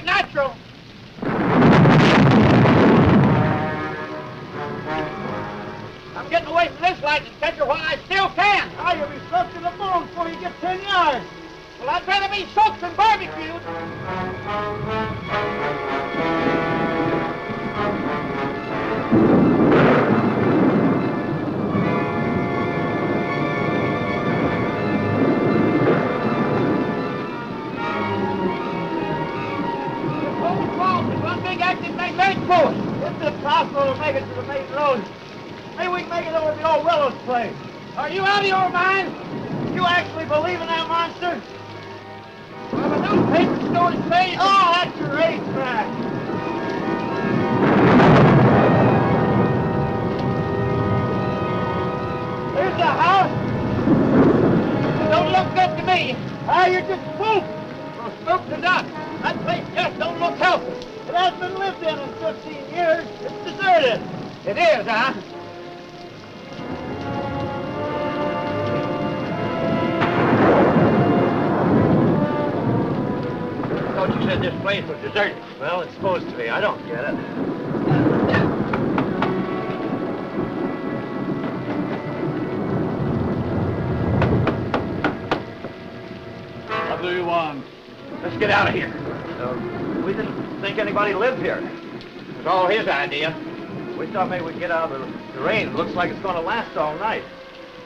ain't natural. I'm getting away from this lightning catcher while I still can. Now you'll be soaked to the bone before you get 10 yards. Well, I'd rather be soaked than barbecued. This whole swamp is one big active magnetic force. It's impossible to make it to the main road. Maybe we can make it over to the old Willow's place. Are you out of your mind? You actually believe in that monster? Well, the newspaper stories say... Oh, that's your racetrack. There's the house. Don't look good to me. Ah, you're just spooked. Well, spooked to death. That place just don't look healthy. It hasn't been lived in 15 years. It's deserted. It is, huh? I thought you said this place was deserted. Well, it's supposed to be. I don't get it. What do you want? Let's get out of here. We didn't think anybody lived here. It was all his idea. We thought maybe we'd get out of the rain. It looks like it's going to last all night.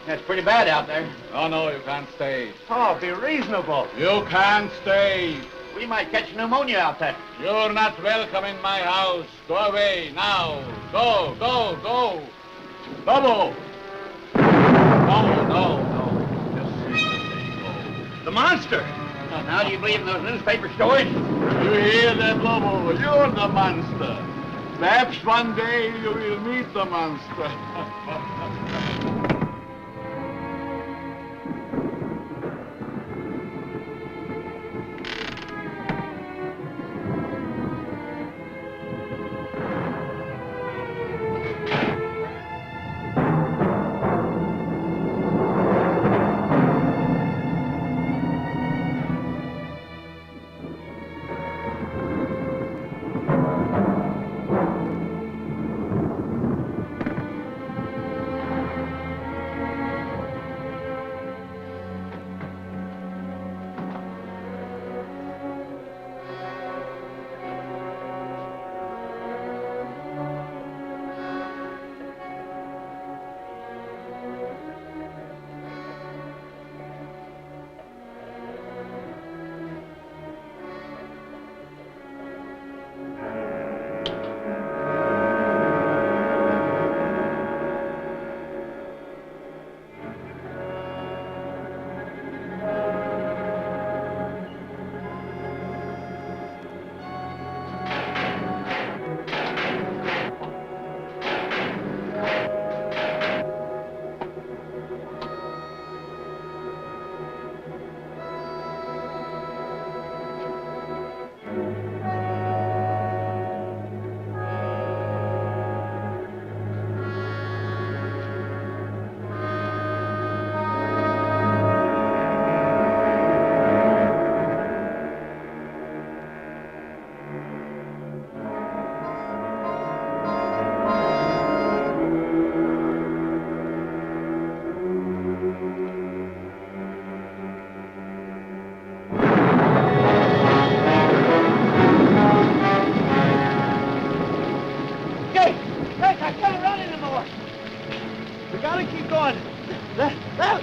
It's pretty bad out there. Oh, no, you can't stay. Oh, be reasonable. You can't stay. We might catch pneumonia out there. You're not welcome in my house. Go away now. Go, go, go. Lobo. No. Just go. The monster! Now, do you believe in those newspaper stories? You hear that, Lobo? You're the monster. Perhaps one day you will meet the monster.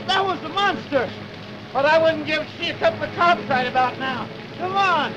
That was the monster. But I wouldn't give see a couple of cops right about now. Come on.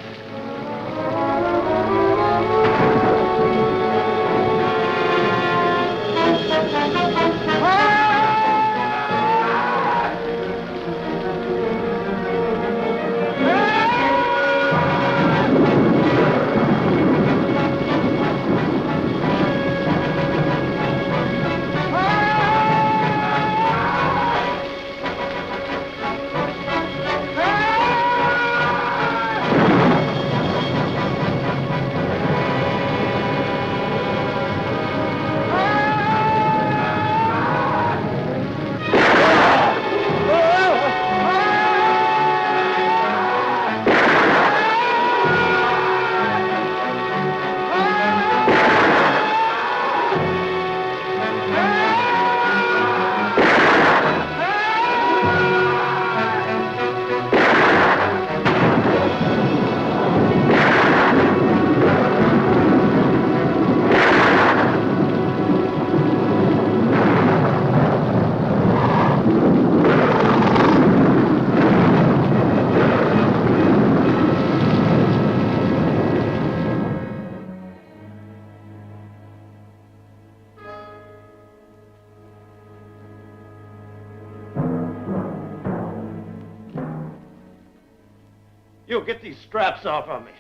You get these straps off of me.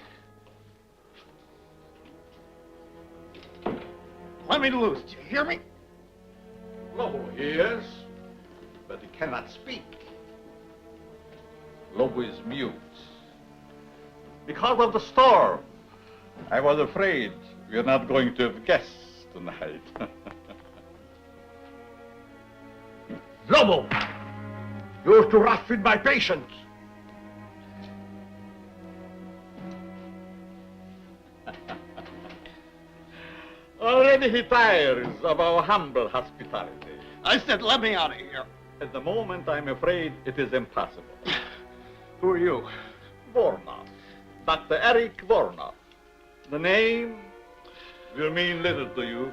Let me loose. Do you hear me? Lobo hears, but he cannot speak. Lobo is mute. Because of the storm. I was afraid we're not going to have guests tonight. Lobo! You're too rough with my patience. Already he tires of our humble hospitality. I said, let me out of here. At the moment, I'm afraid it is impossible. Who are you? Vornoff. Dr. Eric Vornoff. The name will mean little to you.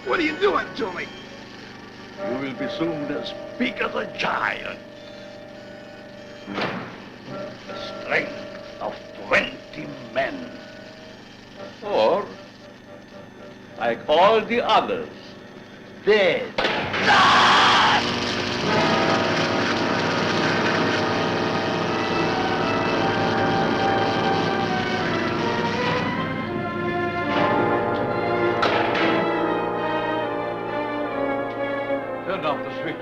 What are you doing to me? You will be soon as big as a giant. The strength of 20 men. Or, like all the others, dead. Turn off the switch.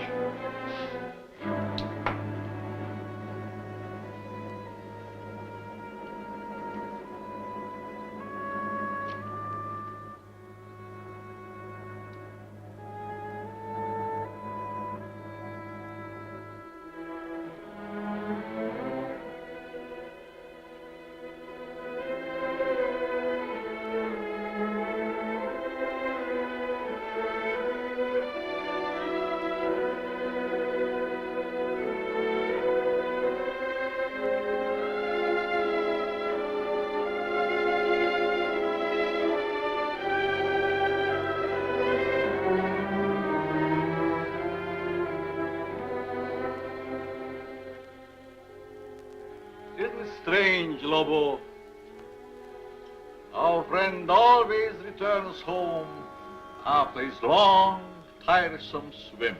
Isn't it strange, Lobo? Our friend always returns home after his long, tiresome swim.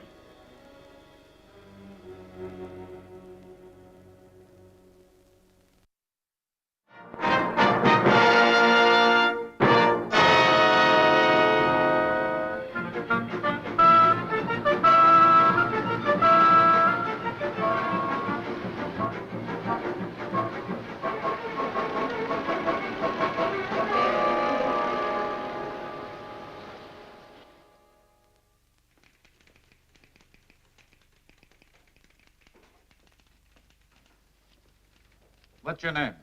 What's your name?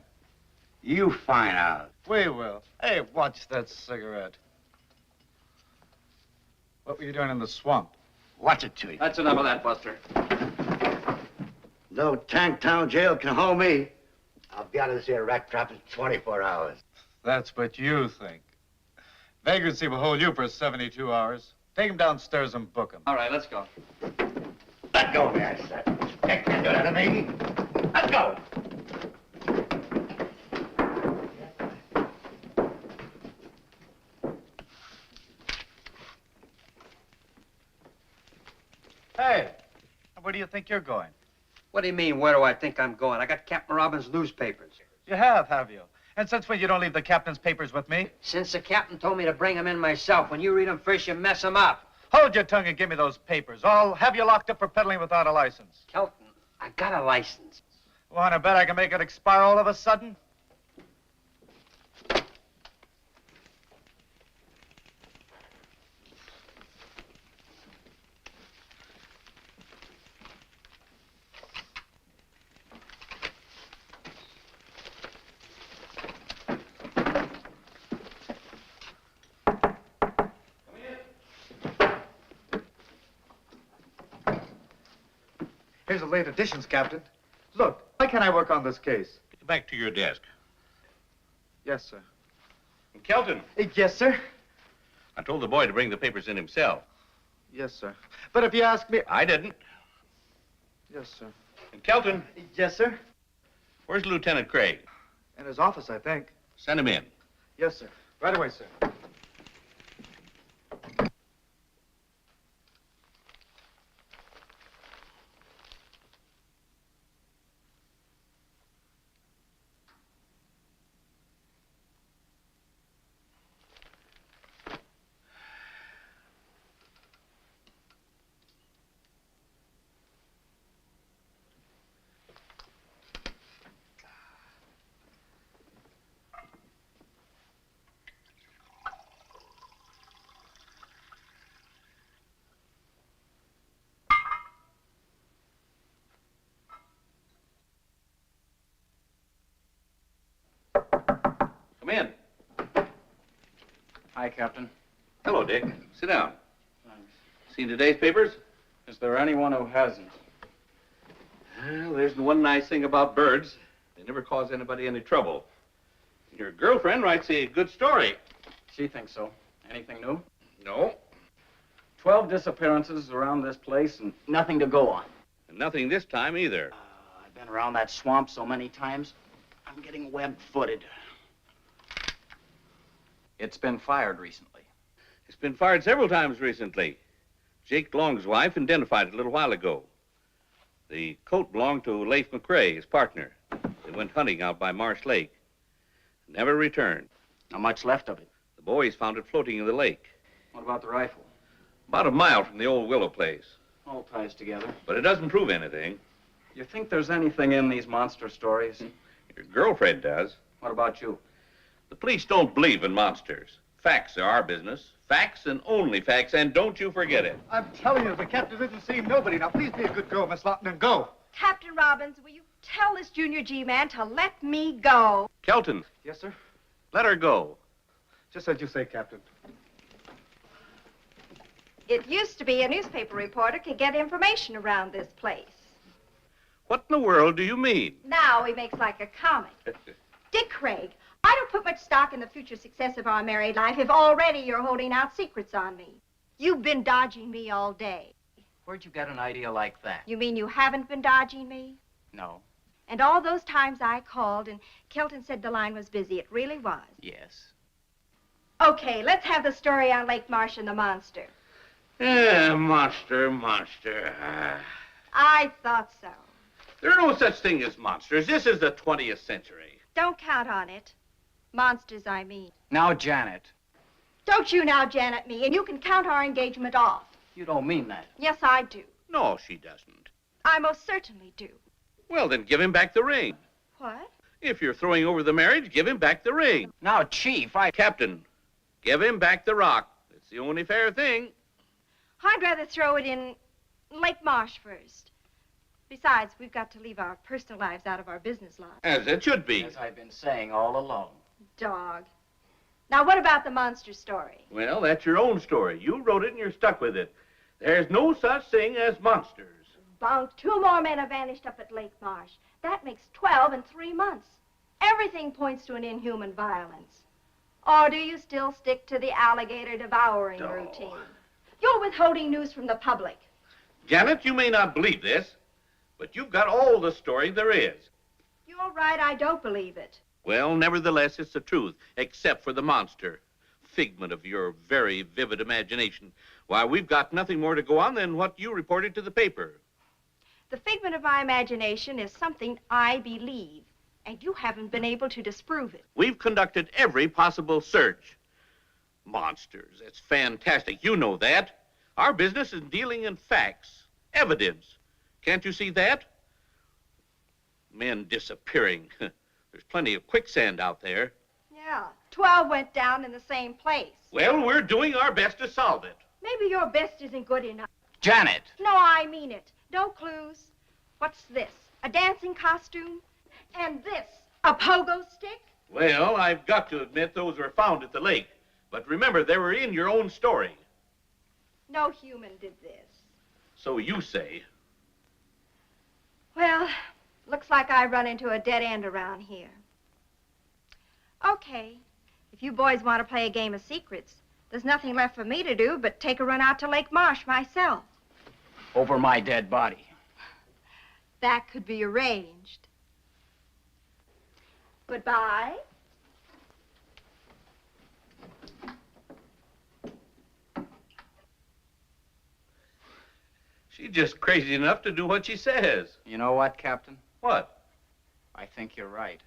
You find out. We will. Hey, watch that cigarette. What were you doing in the swamp? Watch it to you. That's enough of that, Buster. No Tanktown jail can hold me. I'll be out of this here rat trap in 24 hours. That's what you think. Vagrancy will hold you for 72 hours. Take him downstairs and book him. All right, let's go. Let go of me, I said. You can't do that to me. Let go. Hey, where do you think you're going? What do you mean, where do I think I'm going? I got Captain Robbins' newspapers. You have you? And since when you don't leave the captain's papers with me? Since the captain told me to bring them in myself. When you read them first, you mess them up. Hold your tongue and give me those papers. I'll have you locked up for peddling without a license. Kelton, I got a license. Want to bet I can make it expire all of a sudden? Here's the late editions, Captain. Look, why can't I work on this case? Get back to your desk. Yes, sir. And Kelton, Yes, sir. I told the boy to bring the papers in himself. Yes, sir. But if you ask me... I didn't. Yes, sir. And Kelton, Yes, sir. where's Lieutenant Craig? In his office, I think. Send him in. Yes, sir. Right away, sir. Come in. Hi, Captain. Hello, Dick. Sit down. Thanks. Seen today's papers? Is there anyone who hasn't? Well, there's one nice thing about birds. They never cause anybody any trouble. Your girlfriend writes a good story. She thinks so. Anything new? No. 12 disappearances around this place and nothing to go on. And nothing this time either. I've been around that swamp so many times, I'm getting web-footed. It's been fired recently. It's been fired several times recently. Jake Long's wife identified it a little while ago. The coat belonged to Leif McCoy, his partner. They went hunting out by Marsh Lake. Never returned. Not much left of it. The boys found it floating in the lake. What about the rifle? About a mile from the old willow place. All ties together. But it doesn't prove anything. You think there's anything in these monster stories? Your girlfriend does. What about you? The police don't believe in monsters. Facts are our business. Facts and only facts, and don't you forget it. I'm telling you, the captain isn't seeing nobody. Now, please be a good girl, Miss Lawton, and go. Captain Robbins, will you tell this Junior G man to let me go? Kelton, Yes, sir. let her go. Just as you say, Captain. It used to be a newspaper reporter could get information around this place. What in the world do you mean? Now he makes like a comic. Dick Craig, I don't put much stock in the future success of our married life if already you're holding out secrets on me. You've been dodging me all day. Where'd you get an idea like that? You mean you haven't been dodging me? No. And all those times I called and Kelton said the line was busy, it really was. Yes. Okay, let's have the story on Lake Marsh and the monster. Monster. I thought so. There are no such thing as monsters. This is the 20th century. Don't count on it. Monsters, I mean. Now, Janet, Don't you now, Janet, me, and you can count our engagement off. you don't mean that. Yes, I do. No, she doesn't. I most certainly do. Well, then give him back the ring. What? If you're throwing over the marriage, give him back the ring. Now, Chief, Captain, give him back the rock. It's the only fair thing. I'd rather throw it in Lake Marsh first. Besides, we've got to leave our personal lives out of our business lives. As it should be. As I've been saying all along. Dog. Now, what about the monster story? Well, that's your own story. You wrote it and you're stuck with it. There's no such thing as monsters. Bunk, 2 more men have vanished up at Lake Marsh. That makes 12 in 3 months. Everything points to an inhuman violence. Or do you still stick to the alligator devouring routine? You're withholding news from the public. Janet, you may not believe this, but you've got all the story there is. You're right, I don't believe it. Well, nevertheless, it's the truth, except for the monster. Figment of your very vivid imagination. Why, we've got nothing more to go on than what you reported to the paper. The figment of my imagination is something I believe, and you haven't been able to disprove it. We've conducted every possible search. Monsters, that's fantastic. You know that. Our business is dealing in facts, evidence. Can't you see that? Men disappearing. There's plenty of quicksand out there. Yeah, 12 went down in the same place. Well, we're doing our best to solve it. Maybe your best isn't good enough. Janet! No, I mean it. No clues. What's this? A dancing costume? And this? A pogo stick? Well, I've got to admit those were found at the lake. But remember, they were in your own story. No human did this. So you say. Well, looks like I run into a dead end around here. Okay, if you boys want to play a game of secrets, there's nothing left for me to do but take a run out to Lake Marsh myself. Over my dead body. That could be arranged. Goodbye. She's just crazy enough to do what she says. You know what, Captain? What? I think you're right.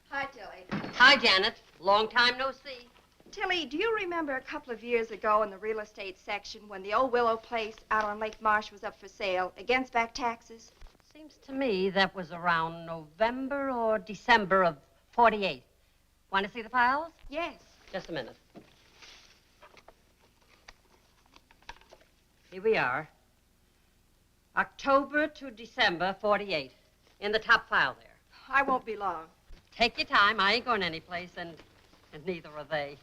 Hi, Tilly. Hi, Janet. Long time no see. Tilly, do you remember a couple of years ago in the real estate section when the old Willow place out on Lake Marsh was up for sale against back taxes? Seems to me that was around November or December of 48. Want to see the files? Yes. Just a minute. Here we are. October to December 48. In the top file there. I won't be long. Take your time. I ain't going anyplace, and neither are they.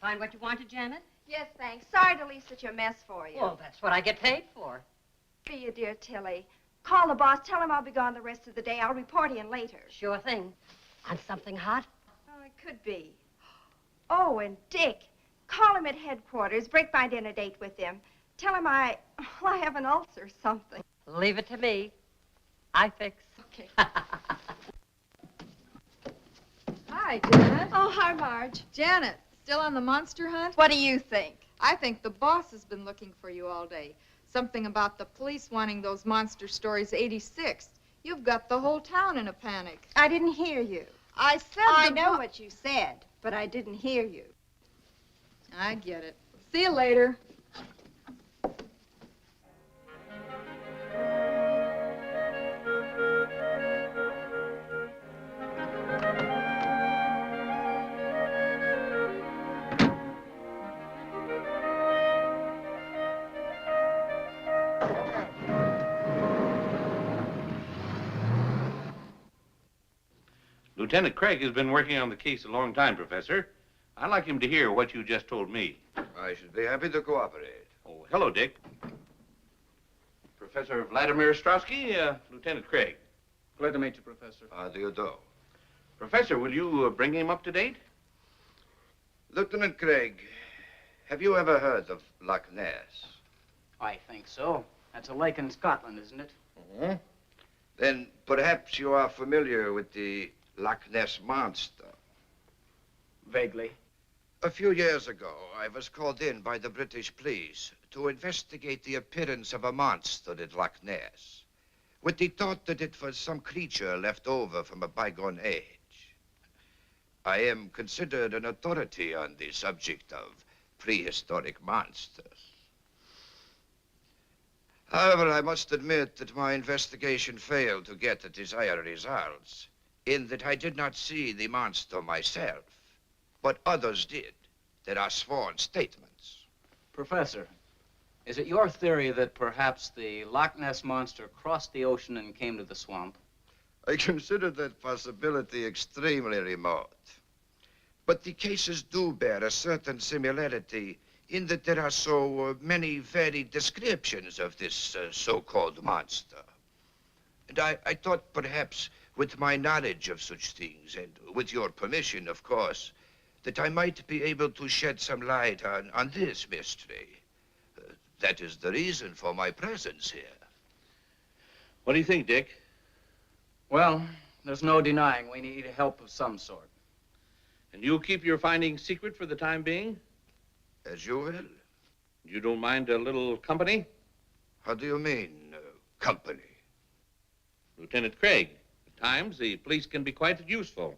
Find what you wanted, Janet? Yes, thanks. Sorry to leave such a mess for you. Well, that's what I get paid for. Be you, dear Tilly. Call the boss. Tell him I'll be gone the rest of the day. I'll report in later. Sure thing. On something hot? Oh, it could be. Oh, and Dick. Call him at headquarters. Break my dinner date with him. Tell him I have an ulcer or something. Leave it to me. I fix. Okay. Hi, Janet. Oh, hi, Marge. Janet, still on the monster hunt? What do you think? I think the boss has been looking for you all day. Something about the police wanting those monster stories 86. You've got the whole town in a panic. I didn't hear you. I said I know what you said, but I didn't hear you. I get it. See you later. Lieutenant Craig has been working on the case a long time, Professor. I'd like him to hear what you just told me. I should be happy to cooperate. Oh, hello, Dick. Professor Vladimir Ostrowski, Lieutenant Craig. Glad to meet you, Professor. How do you do? Professor, will you bring him up to date? Lieutenant Craig, have you ever heard of Loch Ness? I think so. That's a lake in Scotland, isn't it? Mm-hmm. Then perhaps you are familiar with the Loch Ness Monster. Vaguely. A few years ago, I was called in by the British police to investigate the appearance of a monster at Loch Ness, with the thought that it was some creature left over from a bygone age. I am considered an authority on the subject of prehistoric monsters. However, I must admit that my investigation failed to get the desired results, in that I did not see the monster myself, but others did. There are sworn statements. Professor, is it your theory that perhaps the Loch Ness Monster crossed the ocean and came to the swamp? I consider that possibility extremely remote. But the cases do bear a certain similarity in that there are so many varied descriptions of this so-called monster. And I thought perhaps with my knowledge of such things, and with your permission, of course, that I might be able to shed some light on this mystery. That is the reason for my presence here. What do you think, Dick? Well, there's no denying we need help of some sort. And you'll keep your findings secret for the time being? As you will. You don't mind a little company? How do you mean, company? Lieutenant Craig, at times the police can be quite useful.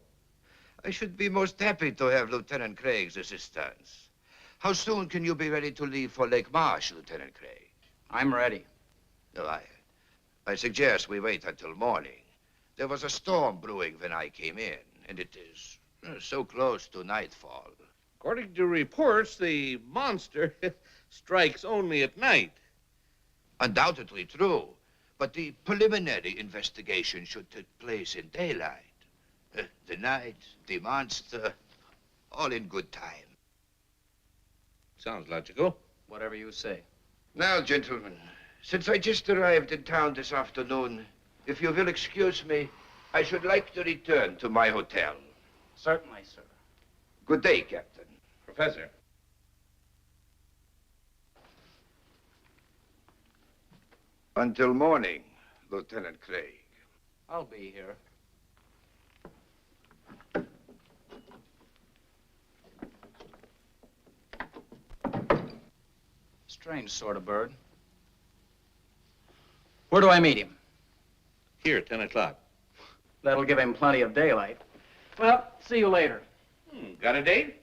I should be most happy to have Lieutenant Craig's assistance. How soon can you be ready to leave for Lake Marsh, Lieutenant Craig? I'm ready. No, I suggest we wait until morning. There was a storm brewing when I came in, and it is so close to nightfall. According to reports, the monster strikes only at night. Undoubtedly true, but the preliminary investigation should take place in daylight. The night, the monster, all in good time. Sounds logical. Whatever you say. Now, gentlemen, since I just arrived in town this afternoon, if you will excuse me, I should like to return to my hotel. Certainly, sir. Good day, Captain. Professor. Until morning, Lieutenant Craig. I'll be here. Strange sort of bird. Where do I meet him? Here, 10 o'clock. That'll give him plenty of daylight. Well, see you later. Got a date?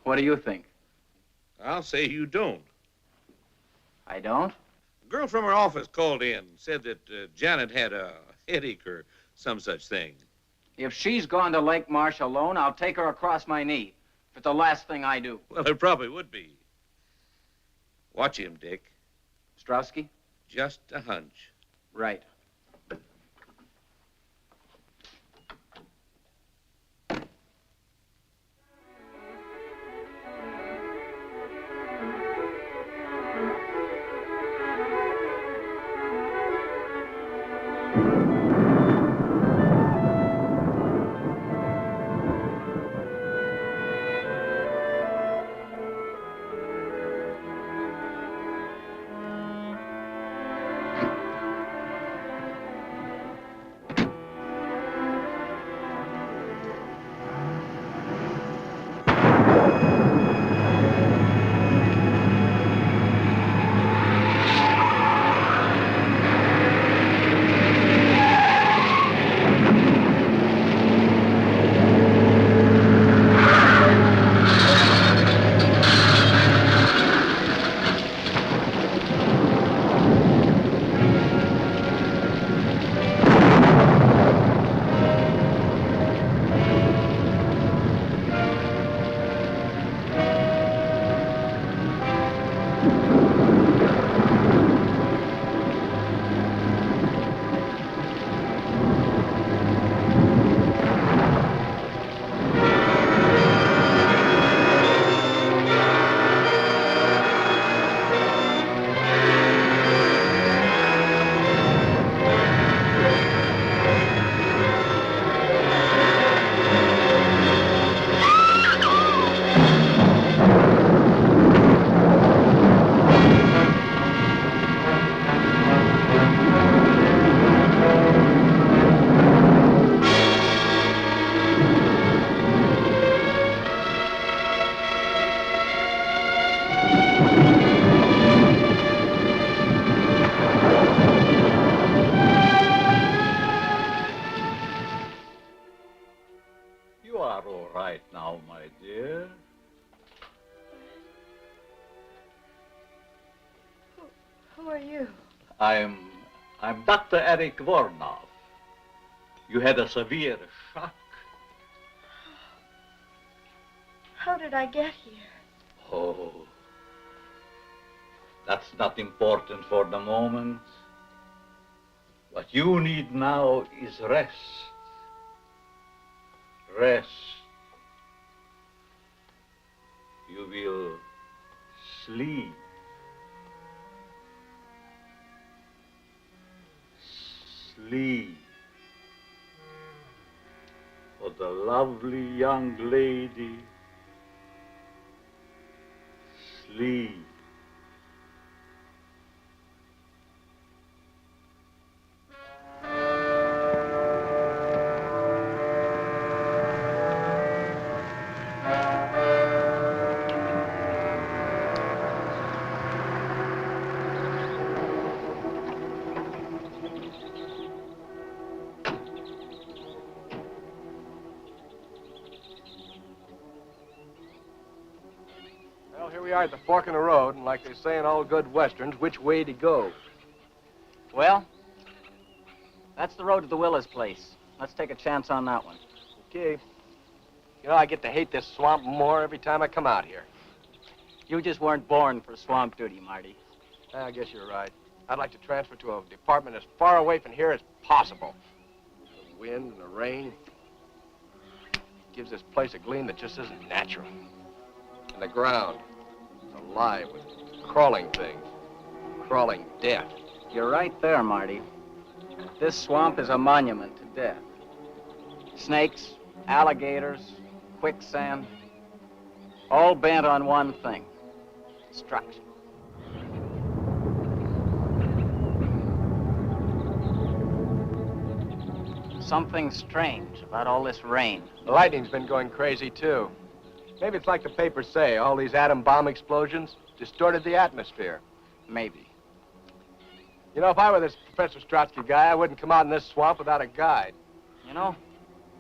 What do you think? I'll say you don't. I don't? A girl from her office called in, said that Janet had a headache or some such thing. If she's gone to Lake Marsh alone, I'll take her across my knee. If it's the last thing I do. Well, it probably would be. Watch him, Dick. Strowski? Just a hunch. Right. I'm Dr. Eric Vornoff. You had a severe shock. How did I get here? Oh, that's not important for the moment. What you need now is rest. Rest. You will sleep. Sleep. For the lovely young lady. Sleep. we are at the fork in the road, and like they say in all good westerns, which way to go? Well, that's the road to the Willis place. Let's take a chance on that one. Okay. You know, I get to hate this swamp more every time I come out here. You just weren't born for swamp duty, Marty. I guess you're right. I'd like to transfer to a department as far away from here as possible. The wind and the rain gives this place a gleam that just isn't natural. And the ground is alive with crawling things, crawling death. You're right there, Marty. This swamp is a monument to death. Snakes, alligators, quicksand, all bent on one thing: destruction. Something strange about all this rain. The lightning's been going crazy, too. Maybe it's like the papers say, all these atom bomb explosions distorted the atmosphere. Maybe. You know, if I were this Professor Strotsky guy, I wouldn't come out in this swamp without a guide. You know,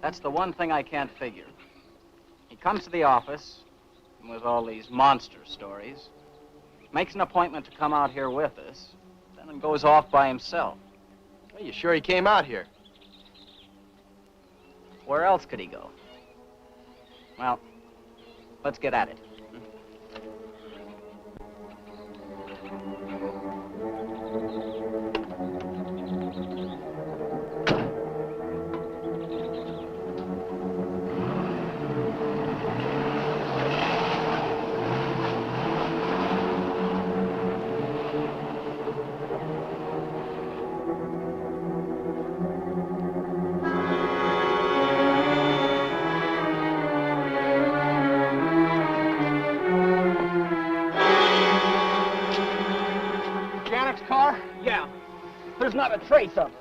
that's the one thing I can't figure. He comes to the office with all these monster stories, makes an appointment to come out here with us, then goes off by himself. Are you sure he came out here? Where else could he go? Well, let's get at it. There's not a trace of her.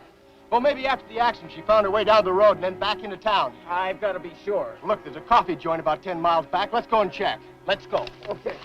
Well, maybe after the accident, she found her way down the road and then back into town. I've got to be sure. Look, there's a coffee joint about 10 miles back. Let's go and check. Let's go. Okay.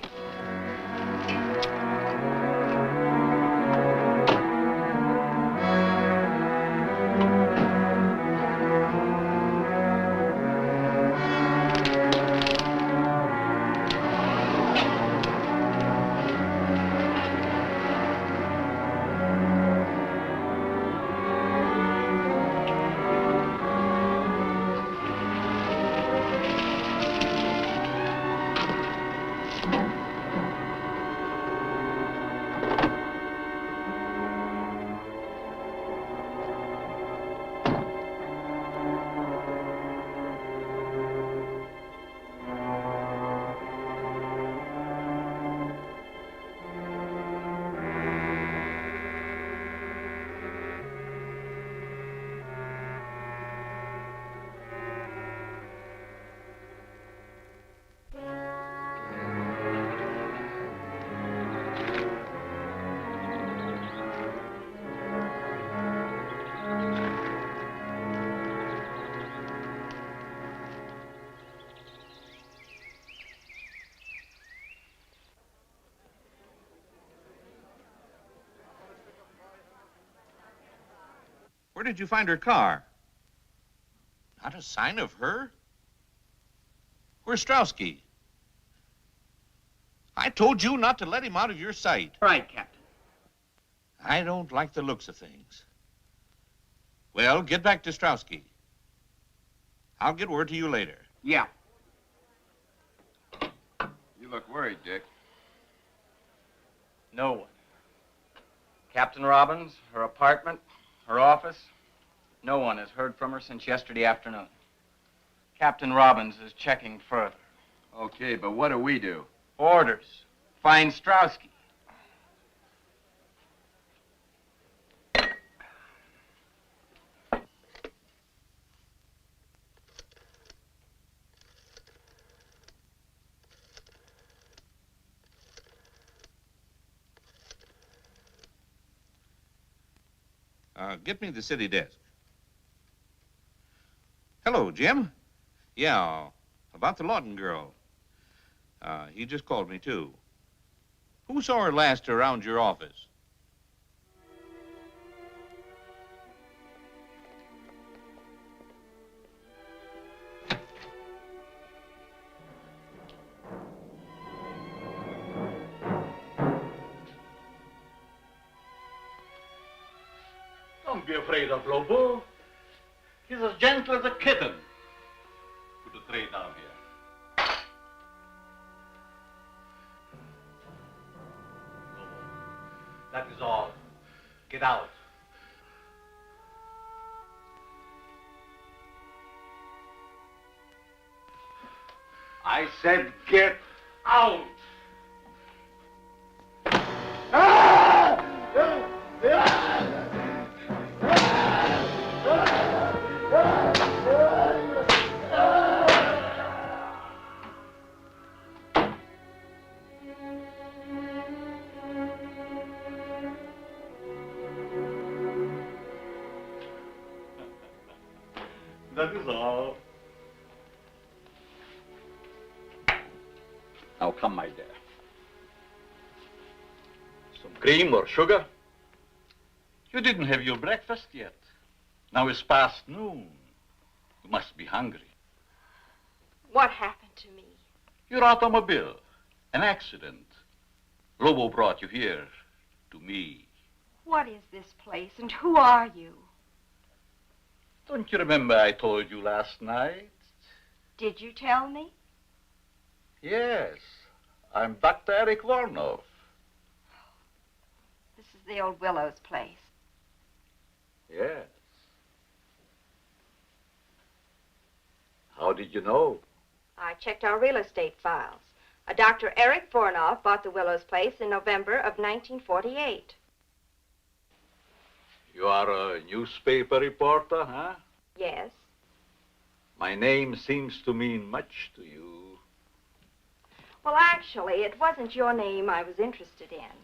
Where did you find her car? Not a sign of her? Where's Strowski? I told you not to let him out of your sight. Right, Captain. I don't like the looks of things. Well, get back to Strowski. I'll get word to you later. Yeah. You look worried, Dick. No one. Captain Robbins, her apartment, her office. No one has heard from her since yesterday afternoon. Captain Robbins is checking further. Okay, but what do we do? Orders. Find Strowski. Get me the city desk. Hello, Jim. Yeah, about the Lawton girl. He just called me, too. Who saw her last around your office? Don't be afraid of Lobo. He's as gentle as a kitten. Put the tray down here. Lobo, that is all. Get out. I said get out. That is all. Now come, my dear. Some cream or sugar? You didn't have your breakfast yet. Now it's past noon. You must be hungry. What happened to me? Your automobile. An accident. Lobo brought you here to me. What is this place and who are you? Don't you remember I told you last night? Did you tell me? Yes. I'm Dr. Eric Vornoff. This is the old Willow's place. Yes. How did you know? I checked our real estate files. A Dr. Eric Vornoff bought the Willow's place in November of 1948. You are a newspaper reporter, huh? Yes. My name seems to mean much to you. Well, actually, it wasn't your name I was interested in.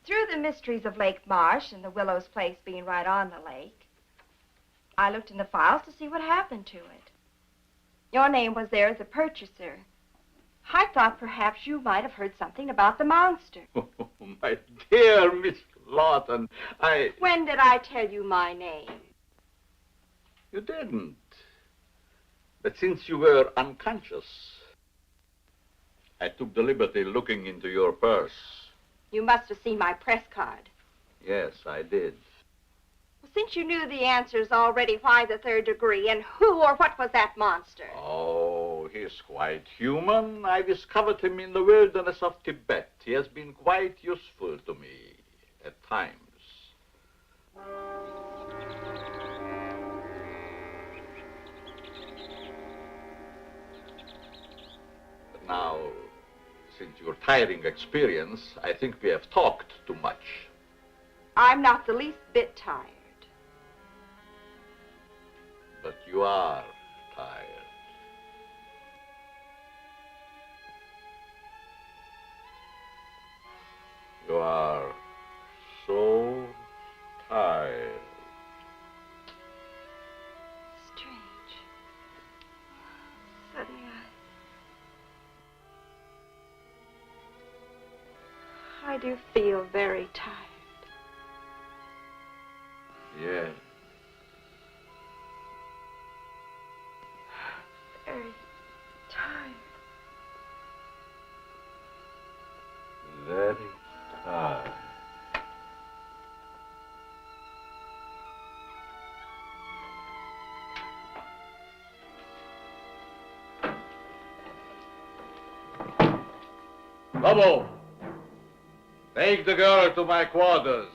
Through the mysteries of Lake Marsh and the Willow's place being right on the lake, I looked in the files to see what happened to it. Your name was there as a purchaser. I thought perhaps you might have heard something about the monster. Oh, my dear Miss Lawton, When did I tell you my name? You didn't. But since you were unconscious, I took the liberty looking into your purse. You must have seen my press card. Yes, I did. Well, since you knew the answers already, why the third degree, and who or what was that monster? Oh, he's quite human. I discovered him in the wilderness of Tibet. He has been quite useful to me at times. But now, since your tiring experience, I think we have talked too much. I'm not the least bit tired. But you are tired. You are so tired. Strange. Suddenly I do feel very tired. Yes. Very tired. Very tired. Lobo, take the girl to my quarters.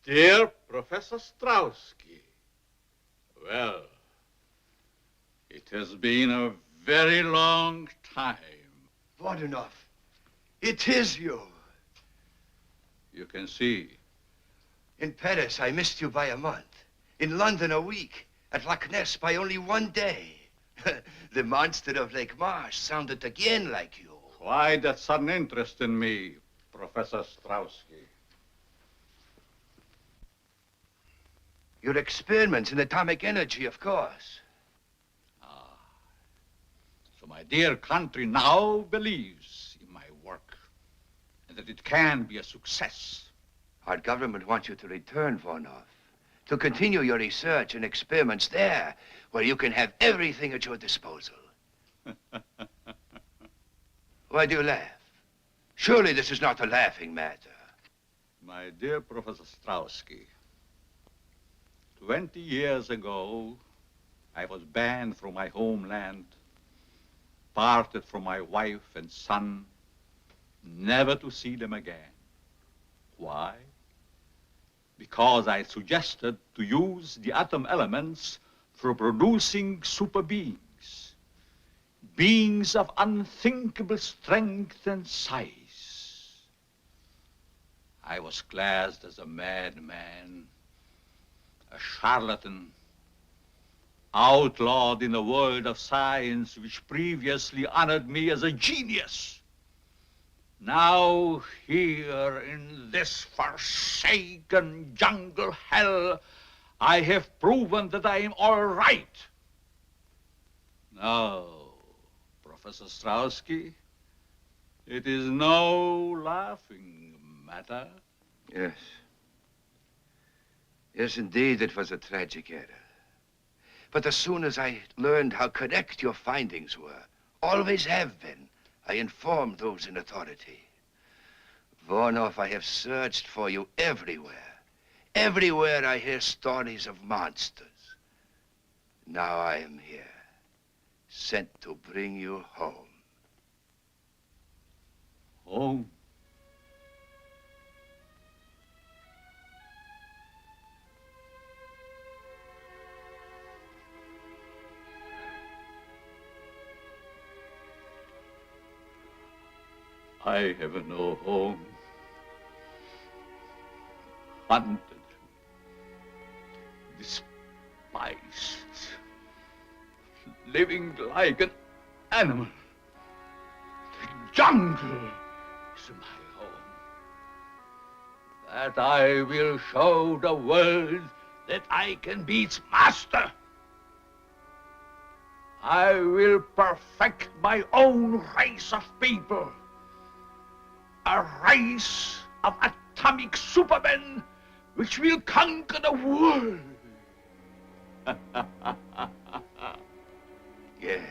Dear Professor Strauski, well, it has been a very long time. Vornoff, it is you. You can see. In Paris, I missed you by a month. In London, a week. At Loch Ness, by only 1 day. The monster of Lake Marsh sounded again like you. Why that sudden interest in me, Professor Strauski? Your experiments in atomic energy, of course. So my dear country now believes in my work and that it can be a success. Our government wants you to return, Vornoff, to continue your research and experiments there, where you can have everything at your disposal. Why do you laugh? Surely this is not a laughing matter. My dear Professor Strauski, 20 years ago, I was banned from my homeland, parted from my wife and son, never to see them again. Why? Because I suggested to use the atom elements for producing super beings, beings of unthinkable strength and size. I was classed as a madman, a charlatan, outlawed in a world of science which previously honored me as a genius. Now, here in this forsaken jungle hell, I have proven that I am all right. Now, Professor Strauski, it is no laughing matter. Yes. Yes, indeed, it was a tragic error. But as soon as I learned how correct your findings were, always have been, I informed those in authority. Vornoff, I have searched for you everywhere. Everywhere I hear stories of monsters. Now I am here, sent to bring you home. Home? I have no home. Hunted, despised, living like an animal. The jungle is my home. That I will show the world that I can be its master. I will perfect my own race of people. A race of atomic supermen which will conquer the world. Yes.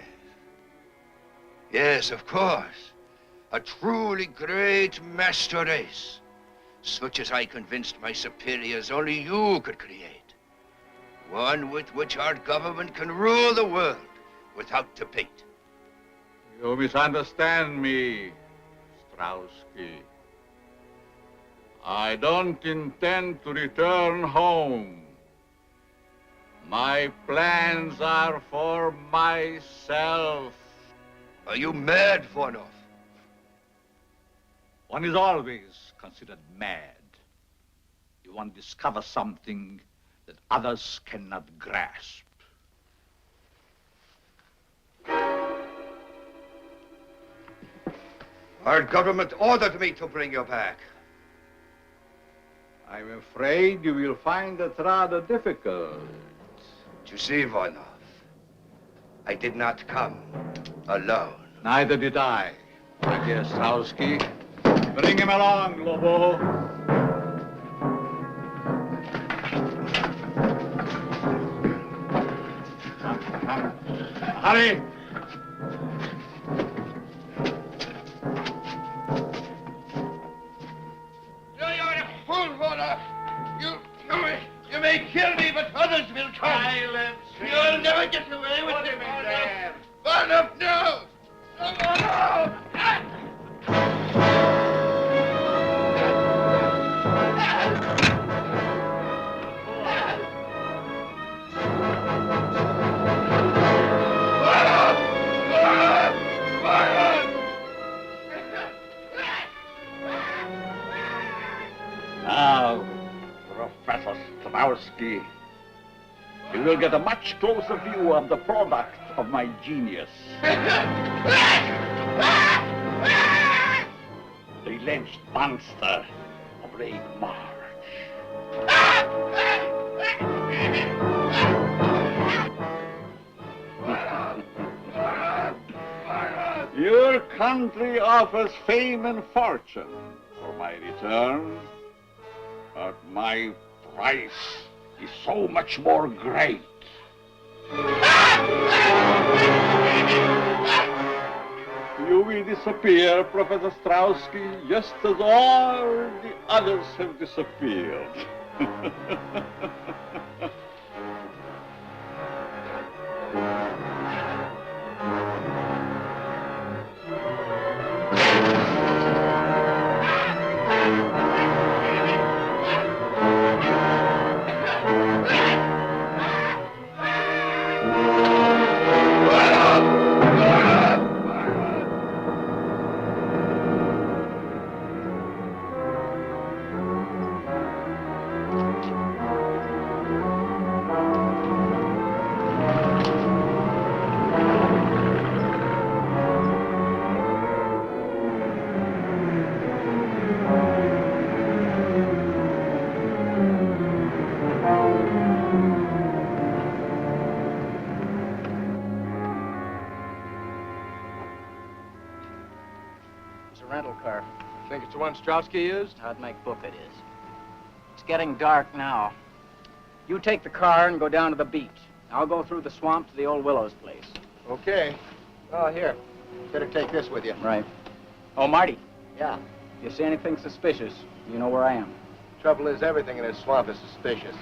Yes, of course. A truly great master race, such as I convinced my superiors only you could create. One with which our government can rule the world without debate. You misunderstand me, Strauski. I don't intend to return home. My plans are for myself. Are you mad, Vornoff? One is always considered mad if one discovers something that others cannot grasp. Our government ordered me to bring you back. I'm afraid you will find it rather difficult. You see, Vornoff, I did not come alone. Neither did I, my dear Strauski. Bring him along, Lobo. Hurry! You may kill me, but others will come. Silence. You'll never get away with it. Vornoff, no! No! Professor Strowski. You will get a much closer view of the product of my genius. The lynched monster of Lake March. Your country offers fame and fortune for my return, but my price is so much more great. You will disappear, Professor Strowski, just as all the others have disappeared. Think it's the one Strowski used? I'd make book it is. It's getting dark now. You take the car and go down to the beach. I'll go through the swamp to the old Willows place. Okay. Oh, here. Better take this with you. Right. Oh, Marty. Yeah. If you see anything suspicious, you know where I am. Trouble is, everything in this swamp is suspicious.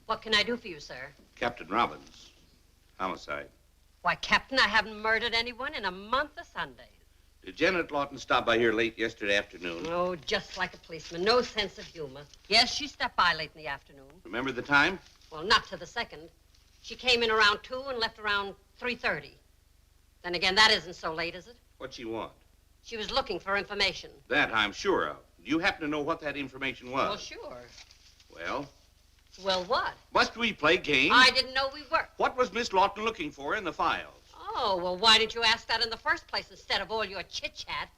What can I do for you, sir? Captain Robbins. Homicide. Why, Captain, I haven't murdered anyone in a month of Sundays. Did Janet Lawton stop by here late yesterday afternoon? Oh, just like a policeman. No sense of humor. Yes, she stepped by late in the afternoon. Remember the time? Well, not to the second. She came in around 2 and left around 3:30. Then again, that isn't so late, is it? What'd she want? She was looking for information. That I'm sure of. Do you happen to know what that information was? Well, sure. Well? Well, what? Must we play games? I didn't know we were. What was Miss Lawton looking for in the files? Oh, well, why didn't you ask that in the first place instead of all your chit-chat?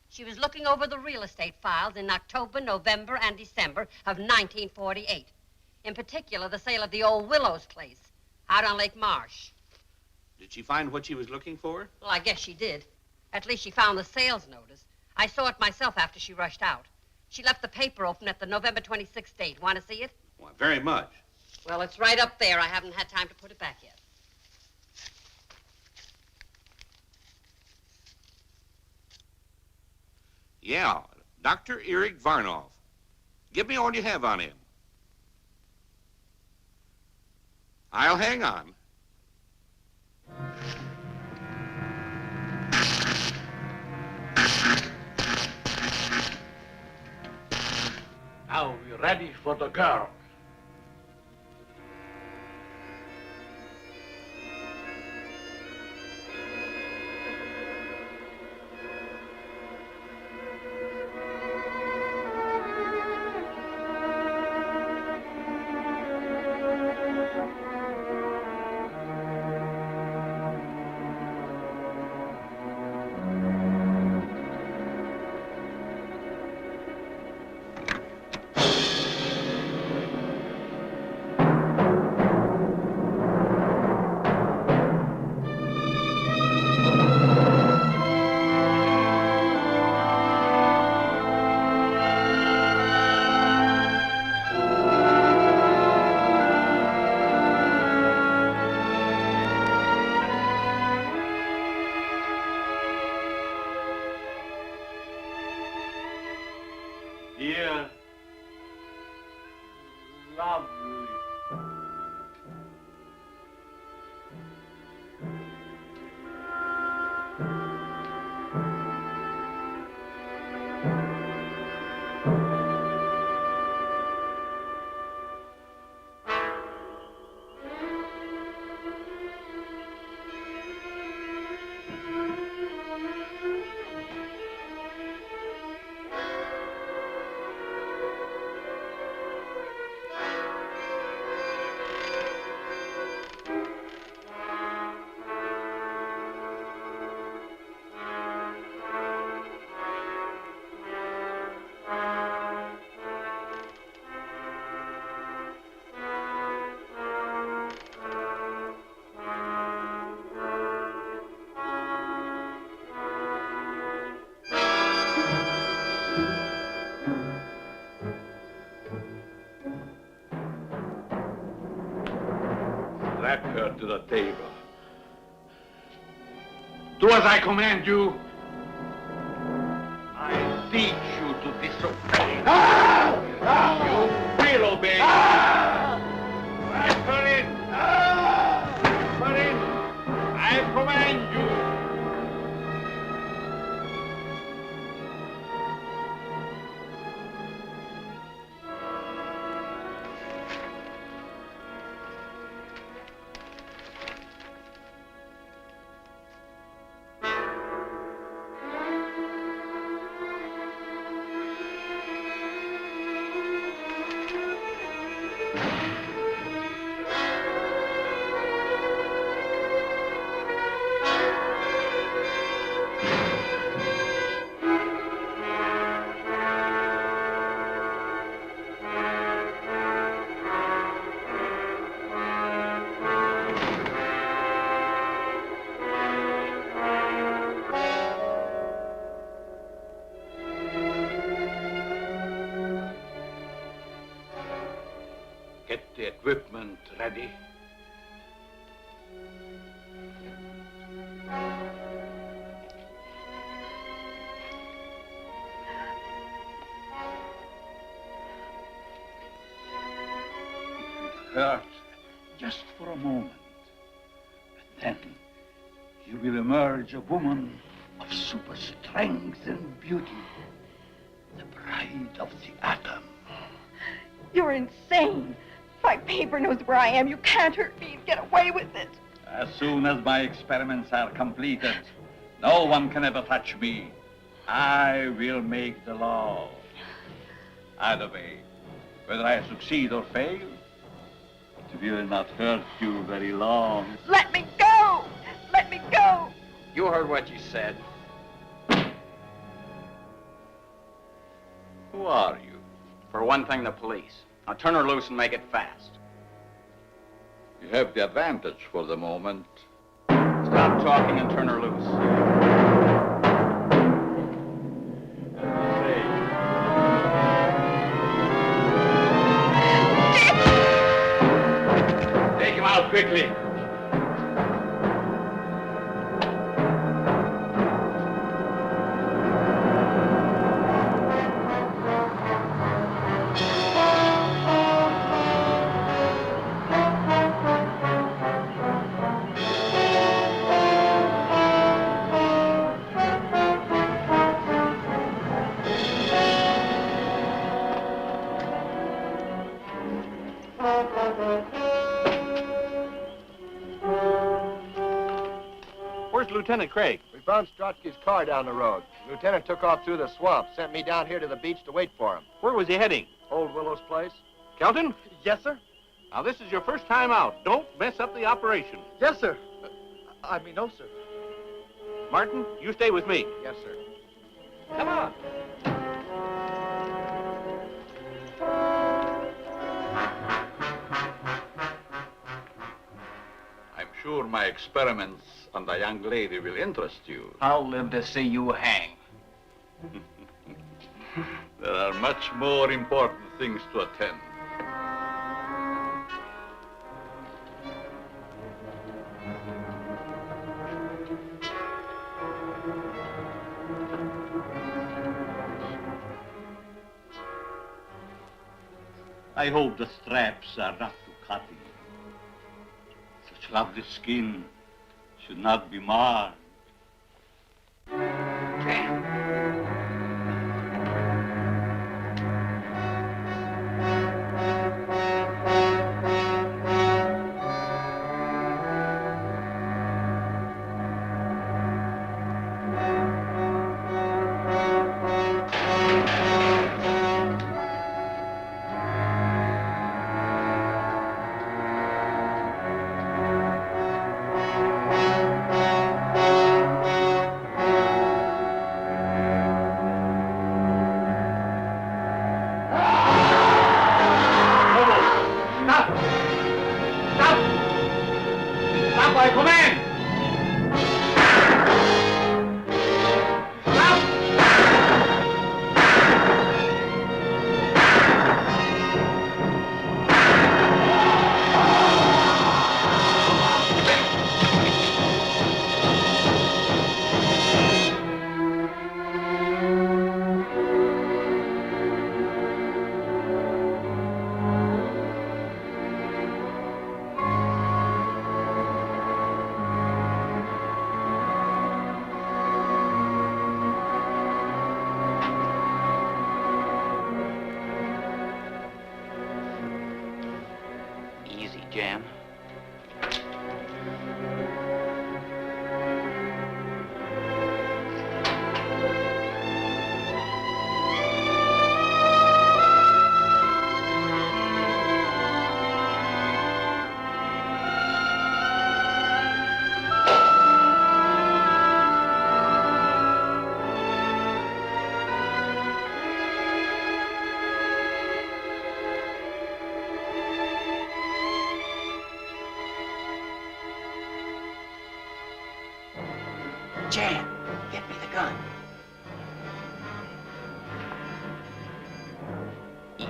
She was looking over the real estate files in October, November, and December of 1948. In particular, the sale of the old Willows place out on Lake Marsh. Did she find what she was looking for? Well, I guess she did. At least she found the sales notice. I saw it myself after she rushed out. She left the paper open at the November 26th date. Want to see it? Well, very much. Well, it's right up there. I haven't had time to put it back yet. Yeah, Dr. Eric Vornoff. Give me all you have on him. I'll hang on. Now we're ready for the girl. Dear, lovely. Strap her to the table. Do as I command you. I teach you to disobey. You will obey. Strap her in. Strap her in. I command you. Get the equipment ready. It will hurt just for a moment. But then you will emerge a woman of super strength and beauty. The bride of the atom. You're insane. My paper knows where I am. You can't hurt me and get away with it. As soon as my experiments are completed, no one can ever touch me. I will make the law. Either way, whether I succeed or fail, it will not hurt you very long. Let me go! Let me go! You heard what you said. Who are you? For one thing, the police. Now turn her loose and make it fast. You have the advantage for the moment. Stop talking and turn her loose. quickly. Where's Lieutenant Craig? We found Strotsky's car down the road. The lieutenant took off through the swamp, sent me down here to the beach to wait for him. Where was he heading? Old Willow's place. Kelton? Yes, sir? Now, this is your first time out. Don't mess up the operation. Yes, sir. No, sir. Martin, you stay with me. Yes, sir. Come on. I'm sure my experiments on the young lady will interest you. I'll live to see you hang. There are much more important things to attend. I hope the straps are not too cutting. Such lovely skin should not be marred. Jan. Jan, get me the gun. Easy.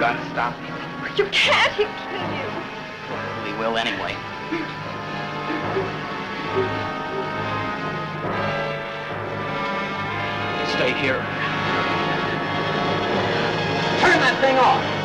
gotta stop him. You can't. He'll kill you. He will anyway. Stay here. Turn that thing off.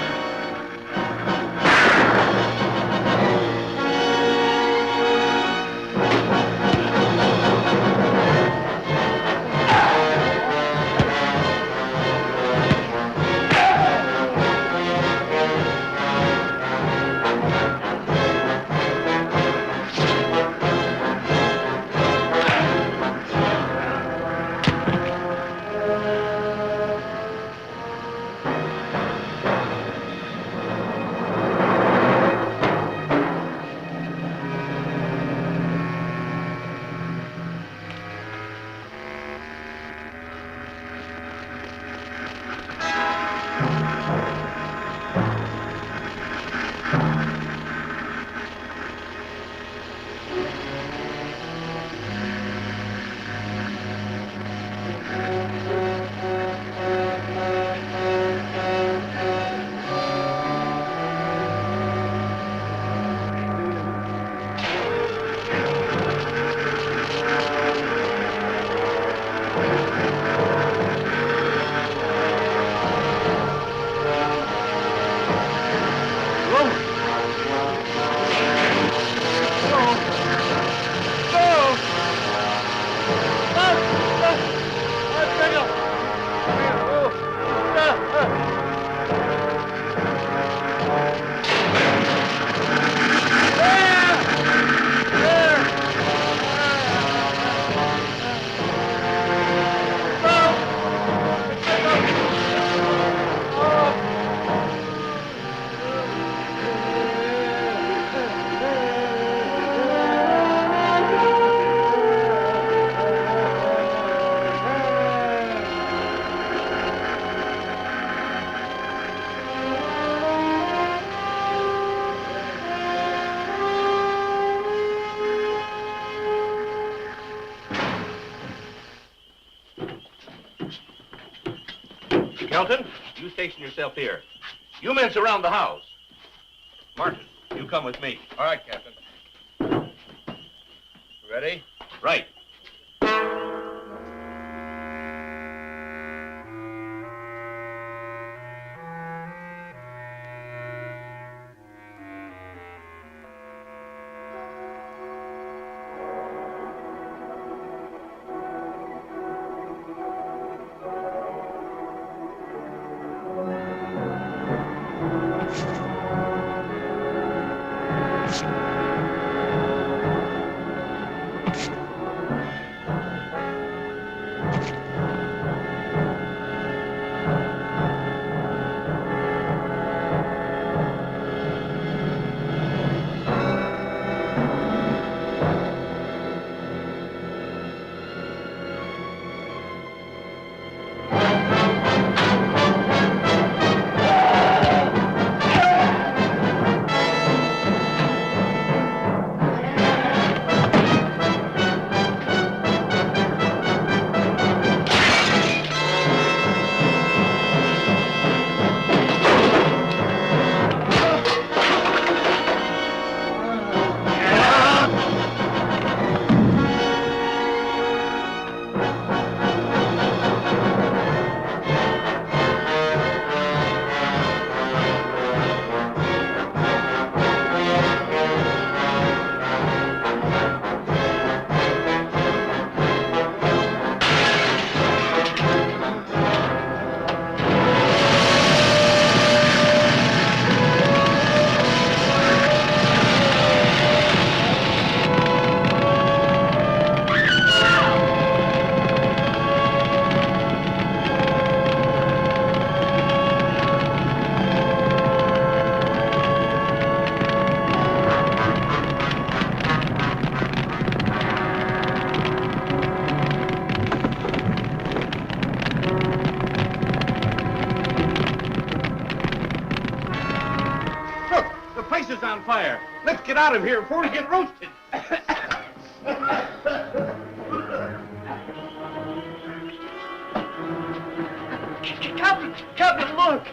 Kelton, you station yourself here. You men surround the house. Martin, you come with me. All right, Captain. Ready? Right. On fire. Let's get out of here before we get roasted. Captain, look.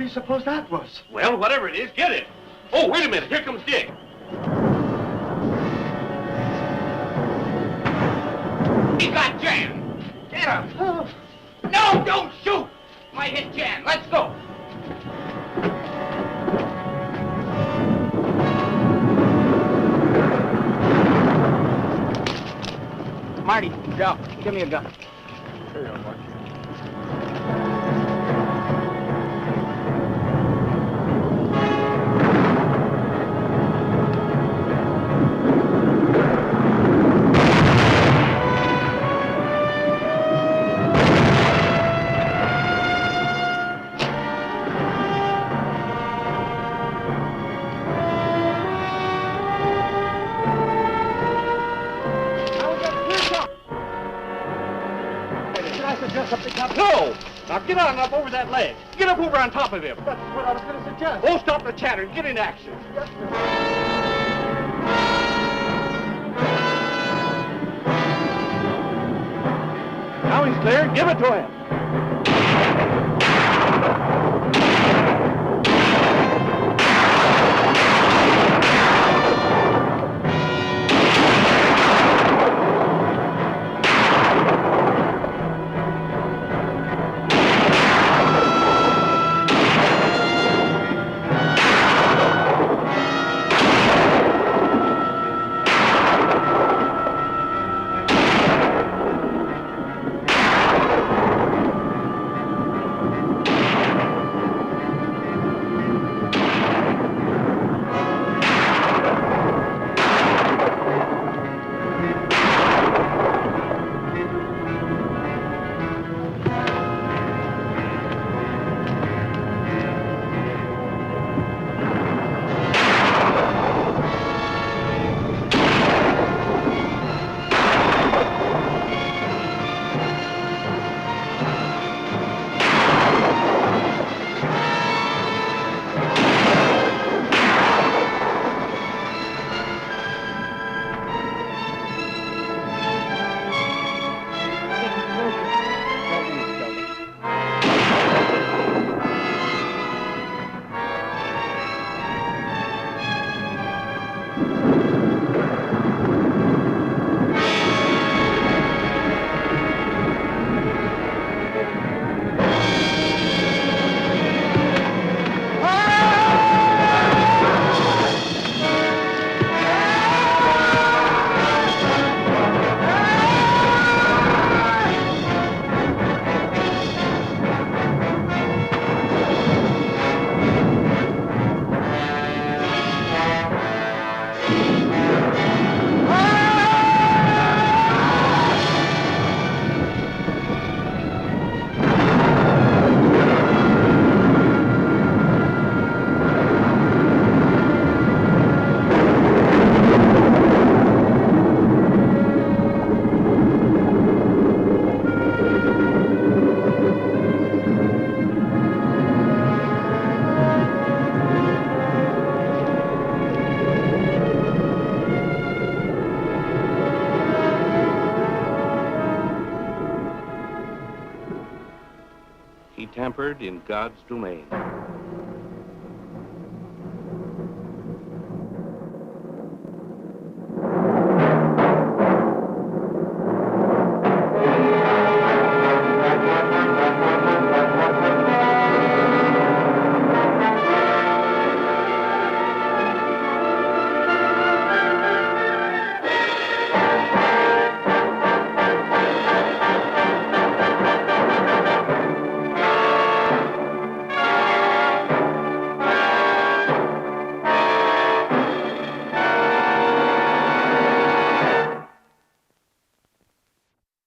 do you suppose that was? Well, whatever it is, get it. Oh, wait a minute. Here comes Dick. He got Jan. Get him. No, don't shoot. Might hit Jan. Let's go. Marty, Joe, give me a gun. Here you go, Mark. No! Now get on up over that ledge. Get up over on top of him. That's what I was going to suggest. Oh, stop the chatter. Get in action. Yes, sir. Now he's clear. Give it to him. He tampered in God's domain.